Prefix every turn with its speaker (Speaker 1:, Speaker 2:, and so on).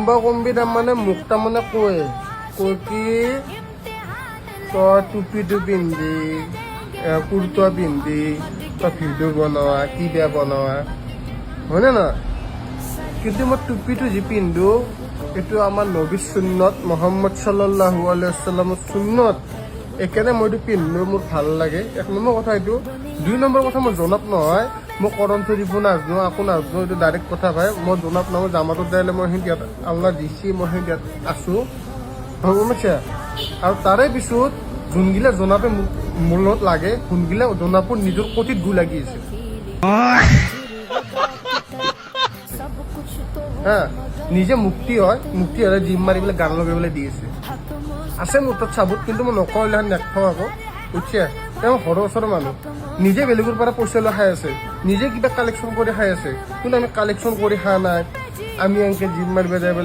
Speaker 1: কোনোবা কোনবি তাৰমানে মোক তাৰমানে কয় কি তই টুপিটো পিন্ধি কুৰ্তা পিন্ধি তই ভিডিঅ' বনোৱা কিবা বনোৱা হয়নে নহয়? কিন্তু মই টুপিটো যি পিন্ধো এইটো আমাৰ নবী সুন্নত মহম্মদ সাল্লাল্লাহু আলাইহি ওয়াসাল্লামৰ সুন্নত। এইকাৰণে মই এইটো পিন্ধো, মোৰ ভাল লাগে। 1 নম্বৰ কথা এইটো। 2 নম্বৰ কথা, মই জনাত নহয়, মই কৰণ চৰিব নাজানো, আকৌ নাজানো, এইটো ডাইৰেক্ট কথা ভাই। মই জনাত নহয়, জামাতত যাইলে মই সিহঁত আল্লাহ দিছি, মই সিহঁত আছোঁ, গম পাইছা? আৰু তাৰে পিছত যোনগিলা জনাপে মোৰ লগত লাগে, সোনগিলা জনাপৰ নিজৰ কটিত গু লাগি আছে হা। নিজে মুক্তি হয়, মুক্তি হ'লে জিম মাৰি পেলাই গান লগাই পেলাই দি আছে মোৰ তাত চাবুত, কিন্তু মই নকৰিলে নেখাওঁ আকৌ, বুজিছে? তেওঁ ঘৰৰ ওচৰৰ মানুহ নিজে বেলেগৰ পৰা পইচা লৈ খাই আছে, নিজে কিবা কালেকশ্যন কৰি খাই আছে, কিন্তু আমি কালেকশ্যন কৰি খোৱা নাই। আমি এনেকৈ জিম মাৰিব যাই পেলাই